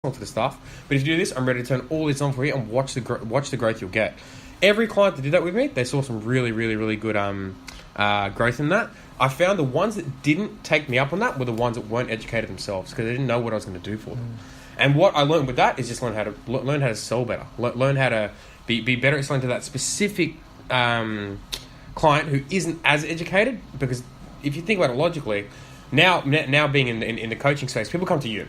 onto the stuff. But if you do this, I'm ready to turn all this on for you and watch the growth you'll get. Every client that did that with me, they saw some really, really, really good growth in that. I found the ones that didn't take me up on that were the ones that weren't educated themselves because they didn't know what I was going to do for them. And what I learned with that is just learn how to sell better, learn how to be better at selling to that specific client who isn't as educated. Because if you think about it logically, now being in the coaching space, people come to you,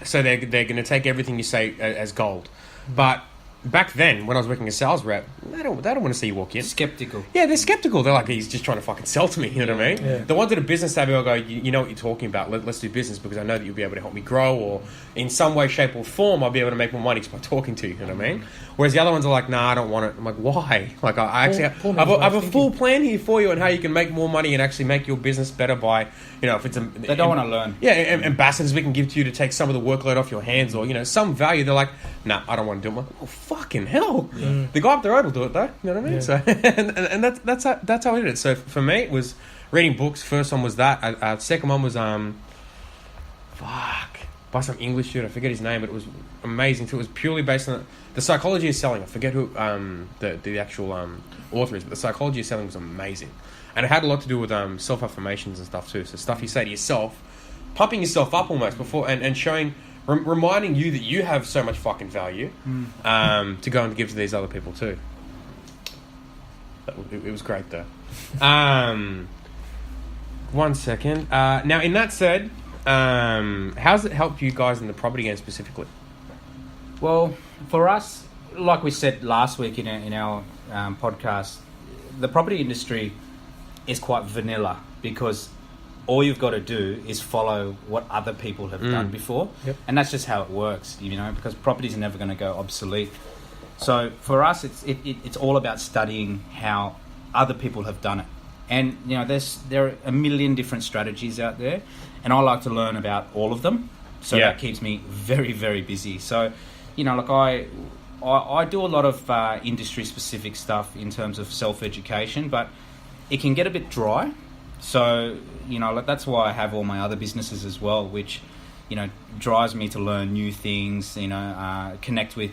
so they're going to take everything you say as gold. But back then, when I was working as sales rep, they don't want to see you walk in. Skeptical. Yeah, they're skeptical. They're like, he's just trying to fucking sell to me. You know what I mean? Yeah. The ones that are business savvy will go, you know what you're talking about. Let's do business because I know that you'll be able to help me grow, or in some way, shape, or form, I'll be able to make more money just by talking to you. You know what I mean? Whereas the other ones are like, nah, I don't want it. I'm like, why? Like, I actually have a full plan here for you on how you can make more money and actually make your business better by, if it's They don't want to learn. Yeah, ambassadors we can give to you to take some of the workload off your hands, or some value. They're like, nah, I don't want to do it. I'm like, oh, fucking hell. The guy up the road will do it though. You know what I mean? Yeah. So and that's how I did it. So for me, it was reading books. First one was that. Second one was by some English dude. I forget his name, but it was amazing too. It was purely based on the psychology of selling. I forget who the actual author is, but the psychology of selling was amazing, and it had a lot to do with self affirmations and stuff too. So stuff you say to yourself, pumping yourself up almost before and showing. Reminding you that you have so much fucking value to go and give to these other people too. It was great though. 1 second. Now, in that said, how's it helped you guys in the property game specifically? Well, for us, like we said last week in our podcast, the property industry is quite vanilla because all you've got to do is follow what other people have done before. Yep. And that's just how it works, because properties are never going to go obsolete. So for us, it's all about studying how other people have done it. And, there are a million different strategies out there, and I like to learn about all of them. So that keeps me very, very busy. So, I do a lot of industry-specific stuff in terms of self-education, but it can get a bit dry. So, that's why I have all my other businesses as well, which, drives me to learn new things, connect with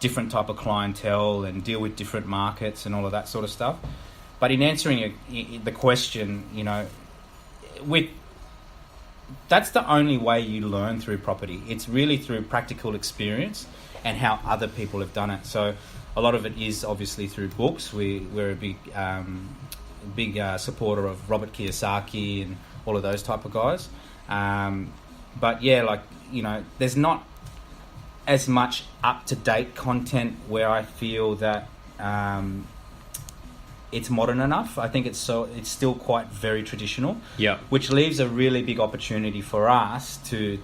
different type of clientele and deal with different markets and all of that sort of stuff. But in answering the question, that's the only way you learn through property. It's really through practical experience and how other people have done it. So a lot of it is obviously through books. We're a big supporter of Robert Kiyosaki and all of those type of guys. But yeah, there's not as much up-to-date content where I feel that it's modern enough. I think it's still quite very traditional. Yeah. Which leaves a really big opportunity for us to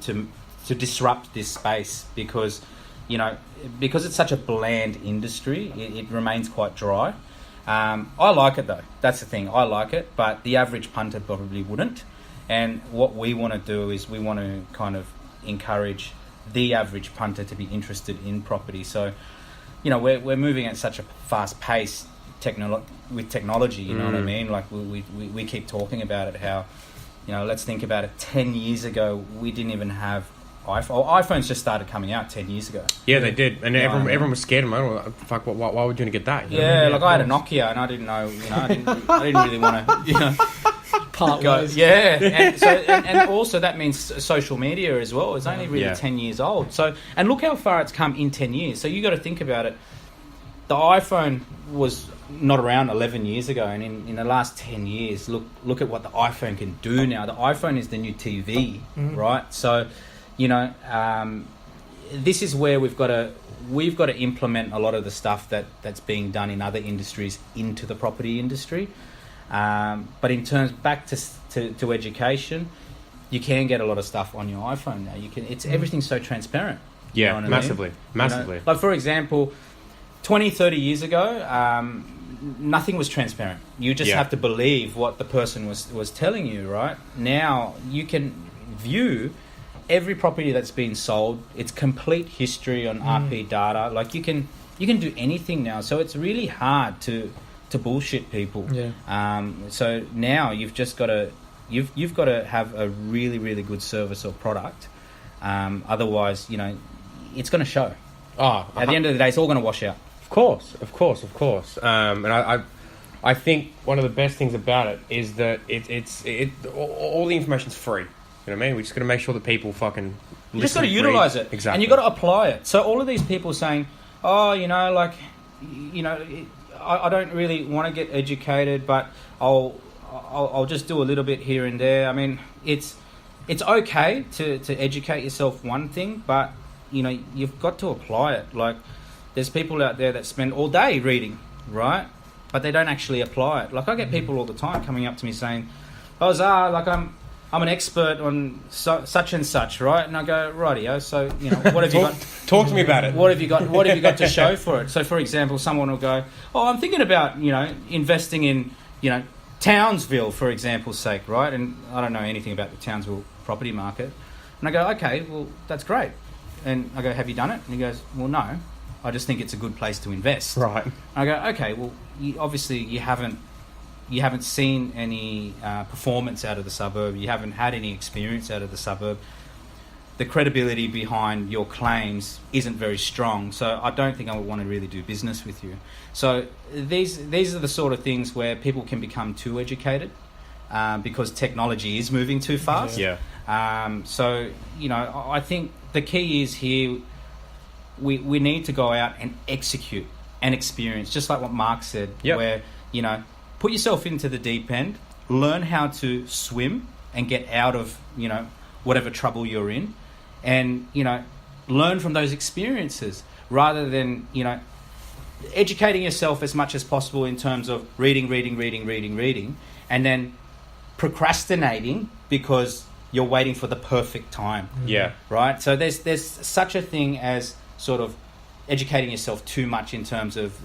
disrupt this space because it's such a bland industry, it remains quite dry. I like it though. That's the thing. I like it, but the average punter probably wouldn't. And what we want to do is we want to kind of encourage the average punter to be interested in property. So, we're moving at such a fast pace with technology. You know what I mean? Like we keep talking about it. How, let's think about it. 10 years ago, we didn't even have iPhone. iPhones just started coming out 10 years ago. Yeah, they did, and everyone was scared of them. Fuck, why would you want to get that? I had a Nokia, and I didn't know. I didn't really want to. Part go, ways. yeah, and also that means social media as well. It's only really 10 years old. So, and look how far it's come in 10 years. So you got to think about it. The iPhone was not around 11 years ago, and in the last 10 years, look at what the iPhone can do now. The iPhone is the new TV, right? So, this is where we've got to implement a lot of the stuff that's being done in other industries into the property industry. But in terms back to education, you can get a lot of stuff on your iPhone now. Everything's so transparent. Yeah, you know massively. Like for example, 20, 30 years ago, nothing was transparent. You just have to believe what the person was telling you, right? Now you can view every property that's been sold, its complete history on RP data. Like you can do anything now. So it's really hard to bullshit people. Yeah. So now you've just got to you've got to have a really, really good service or product Otherwise, it's going to show. Oh, At the end of the day, it's all going to wash out. Of course. And I think one of the best things about it is that all the information's free. You know what I mean? We just got to make sure that people fucking You just got to utilize it, Exactly. and you got to apply it. So all of these people saying, "Oh, I don't really want to get educated, but I'll just do a little bit here and there." I mean, it's okay to educate yourself one thing, but you've got to apply it. Like, there's people out there that spend all day reading, right? But they don't actually apply it. Like, I get people all the time coming up to me saying, "Oh, Zah, like I'm an expert on such and such, right?" And I go, "Rightio, so what have you got? Talk to me about it. What have you got? What have you got to show for it?" So, for example, someone will go, "Oh, I'm thinking about investing in Townsville, for example's sake, right?" And I don't know anything about the Townsville property market. And I go, "Okay, well, that's great." And I go, "Have you done it?" And he goes, "Well, no. I just think it's a good place to invest." Right. And I go, "Okay, well, obviously you haven't seen any performance out of the suburb. You haven't had any experience out of the suburb. The credibility behind your claims isn't very strong. So I don't think I would want to really do business with you." So these are the sort of things where people can become too educated because technology is moving too fast. Yeah. So I think the key is here. We need to go out and execute and experience, just like what Mark said, Yep. where, put yourself into the deep end, learn how to swim and get out of, whatever trouble you're in, and, learn from those experiences rather than, educating yourself as much as possible in terms of reading, and then procrastinating because you're waiting for the perfect time. Yeah. Right? So there's such a thing as sort of educating yourself too much in terms of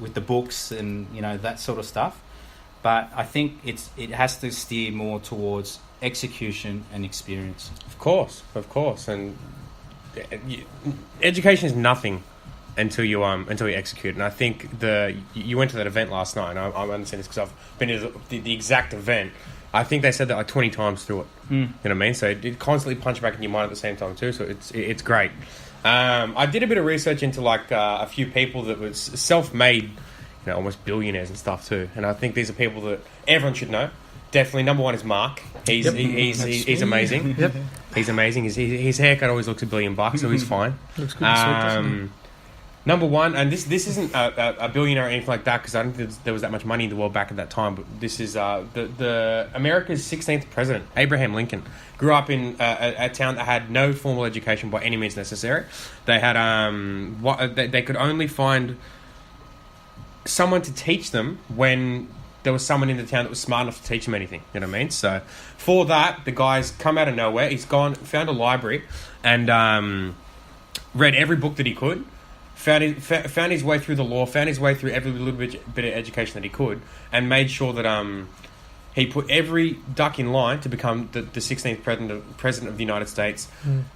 with the books and that sort of stuff, but I think it has to steer more towards execution and experience. Of course, and education is nothing until you execute. And I think you went to that event last night, and I understand this because I've been to the exact event. I think they said that like 20 times through it. You know what I mean? So it constantly punch back in your mind at the same time too. So it's great. I did a bit of research into like a few people that was self-made, almost billionaires and stuff too. And I think these are people that everyone should know. Definitely, number one is Mark. He's amazing. Yep. He's amazing. His haircut always looks $1 billion, so he's fine. Looks good. Doesn't it? Number one, and this isn't a billionaire or anything like that, because I don't think there was that much money in the world back at that time. But this is the America's 16th president, Abraham Lincoln, grew up in a town that had no formal education by any means necessary. They had they could only find someone to teach them when there was someone in the town that was smart enough to teach them anything. You know what I mean? So for that, the guy's come out of nowhere. He's found a library and read every book that he could. Found his way through the law, found his way through every little bit of education that he could, and made sure that he put every duck in line to become the 16th president of the United States.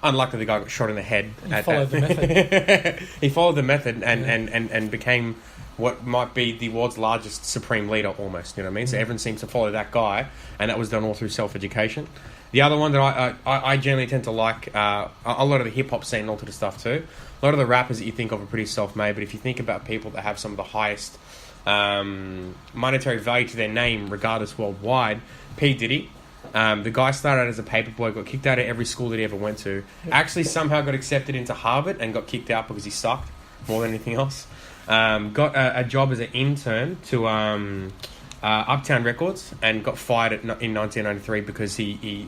Unluckily, the guy got shot in the head. He followed the method. He followed the method and became what might be the world's largest supreme leader almost. You know what I mean? So everyone seems to follow that guy, and that was done all through self-education. The other one that I generally tend to like, a lot of the hip-hop scene and all sort of stuff too. A lot of the rappers that you think of are pretty self-made, but if you think about people that have some of the highest monetary value to their name, regardless worldwide, P. Diddy, the guy started out as a paperboy, got kicked out of every school that he ever went to, actually somehow got accepted into Harvard and got kicked out because he sucked more than anything else. Got a job as an intern to Uptown Records and got fired in 1993 because he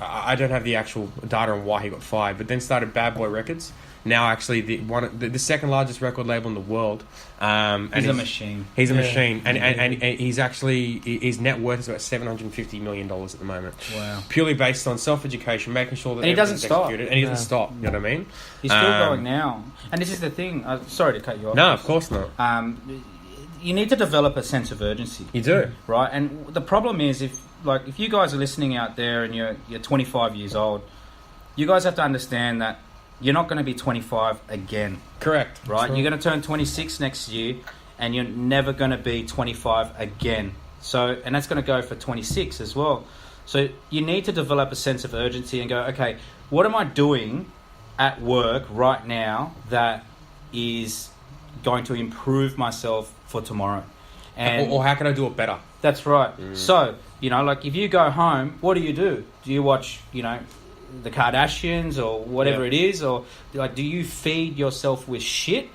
I don't have the actual data on why he got fired, but then started Bad Boy Records. Now, actually, the second largest record label in the world. And he's a machine. He's a machine, and he's actually his net worth is about $750 million at the moment. Wow! Purely based on self-education, making sure that and he doesn't stop. Executed, and he doesn't stop. You know what I mean? He's still going now, and this is the thing. Sorry to cut you off. No, of course not. You need to develop a sense of urgency. You do, right? And the problem is, if you guys are listening out there and you're 25 years old, you guys have to understand that you're not going to be 25 again. Correct. Right? You're going to turn 26 next year, and you're never going to be 25 again. So, and that's going to go for 26 as well. So you need to develop a sense of urgency and go, okay, what am I doing at work right now that is going to improve myself for tomorrow? And or how can I do it better? that's right. So, like if you go home, what do? Do you watch, the Kardashians or whatever Yeah. it is? Or like, do you feed yourself with shit?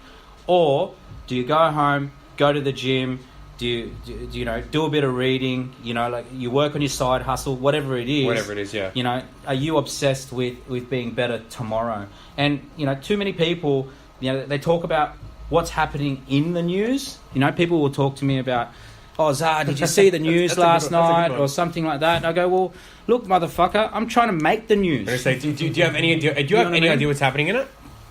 Or do you go home, go to the gym, do a bit of reading, like you work on your side hustle, whatever it is. Whatever it is, yeah. Are you obsessed with being better tomorrow? And, too many people, they talk about what's happening in the news. People will talk to me about, oh, Zah, did you see the news last night or something like that? And I go, well, look, motherfucker, I'm trying to make the news. I say, do you have any idea? Do you have any idea what's happening in it?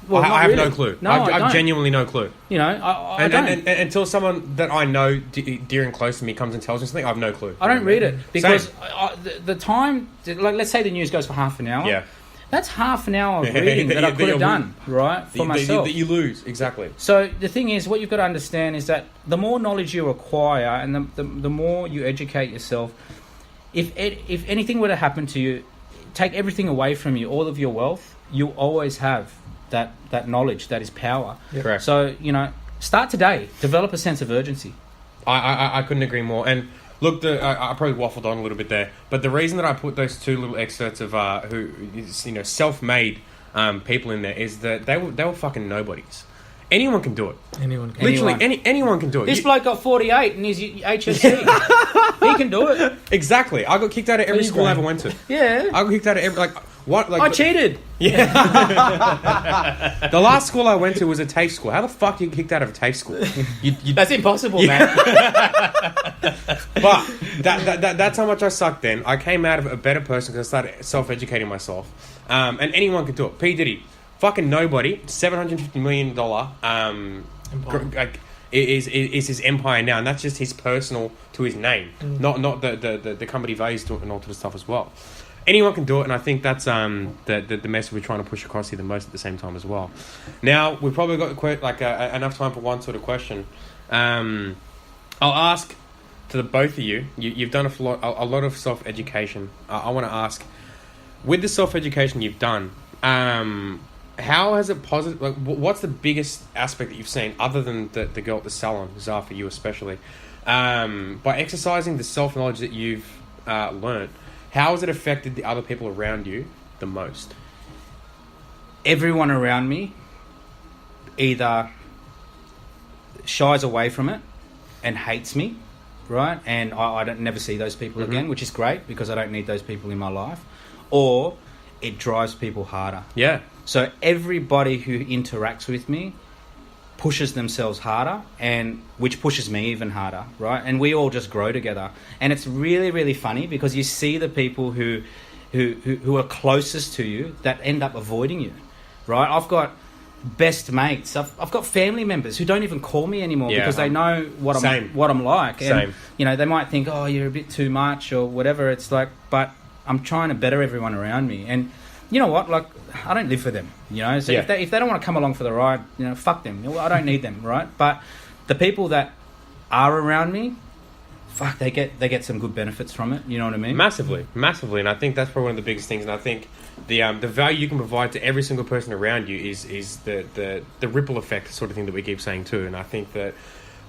Well, I not have really. no clue. No, I I don't. genuinely no clue. I don't. And until someone that I know, dear and close to me, comes and tells me something, I have no clue. I don't read it because Same. the time, like, let's say the news goes for half an hour. Yeah. That's half an hour of reading that I could have done, right, for myself. That you lose, exactly. So the thing is, what you've got to understand is that the more knowledge you acquire and the more you educate yourself, if anything were to happen to you, take everything away from you, all of your wealth, you always have that knowledge that is power. Yep. Correct. So, start today. Develop a sense of urgency. I couldn't agree more. And look, I probably waffled on a little bit there, but the reason that I put those two little excerpts of who self-made people in there is that they were fucking nobodies. Anyone can do it. Anyone can. Literally, anyone can do it. This bloke got 48 in his HSC. He can do it. Exactly. I got kicked out of every school I ever went to. Yeah. I got kicked out of every I cheated. Yeah. The last school I went to was a TAFE school. How the fuck do you get kicked out of a TAFE school? That's impossible, man. But that's how much I sucked then. I came out of a better person because I started self-educating myself. And anyone could do it. P. Diddy, fucking nobody, $750 million is his empire now. And that's just his personal to his name. Not the company values and all the stuff as well. Anyone can do it, and I think that's the message we're trying to push across here the most at the same time as well. Now, we've probably got enough time for one sort of question. I'll ask to the both of you. You've done a lot of self-education. I want to ask, with the self-education you've done, how has it positive? Like, what's the biggest aspect that you've seen, other than the girl at the salon, Zah, for you especially, by exercising the self-knowledge that you've learned? How has it affected the other people around you the most? Everyone around me either shies away from it and hates me, right? And I don't never see those people again, which is great because I don't need those people in my life. Or it drives people harder. Yeah. So everybody who interacts with me pushes themselves harder, and which pushes me even harder, right? And we all just grow together. And it's really, really funny because you see the people who are closest to you that end up avoiding you, right? I've got best mates. I've got family members who don't even call me anymore because they know what I'm like. And, they might think, oh, you're a bit too much or whatever. It's like, but I'm trying to better everyone around me. And you know what? Like, I don't live for them, So if they don't want to come along for the ride, fuck them. I don't need them, right? But the people that are around me, fuck, they get some good benefits from it. You know what I mean? Massively. And I think that's probably one of the biggest things. And I think the value you can provide to every single person around you is the ripple effect sort of thing that we keep saying too. And I think that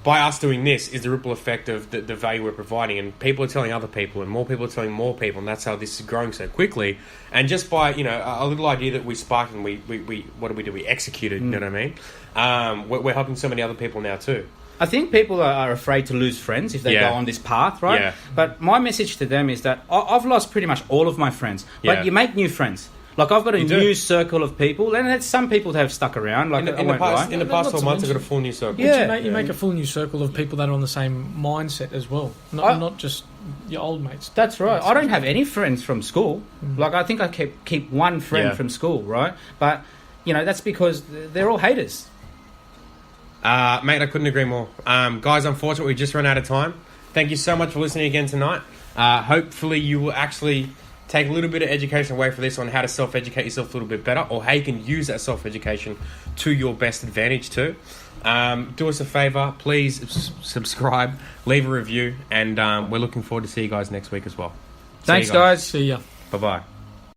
by us doing this is the ripple effect of the value we're providing, and people are telling other people, and more people are telling more people, and that's how this is growing so quickly. And just by a little idea that we sparked and we what did we do? We executed. You know what I mean? We're helping so many other people now too. I think people are afraid to lose friends if they go on this path, right? Yeah. But my message to them is that I've lost pretty much all of my friends, but you make new friends. Like, I've got a new circle of people, and it's some people that have stuck around. Like, in the past 12 months, I've got a full new circle. Yeah. You make a full new circle of people that are on the same mindset as well, not just your old mates. That's right. I don't have any friends from school. Like, I think I keep one friend from school, right? But, that's because they're all haters. Mate, I couldn't agree more. Guys, unfortunately, we just run out of time. Thank you so much for listening again tonight. Hopefully, you will actually take a little bit of education away from this on how to self-educate yourself a little bit better, or how you can use that self-education to your best advantage too. Do us a favour, please subscribe, leave a review, and we're looking forward to see you guys next week as well. Thanks, guys. See ya. Bye-bye.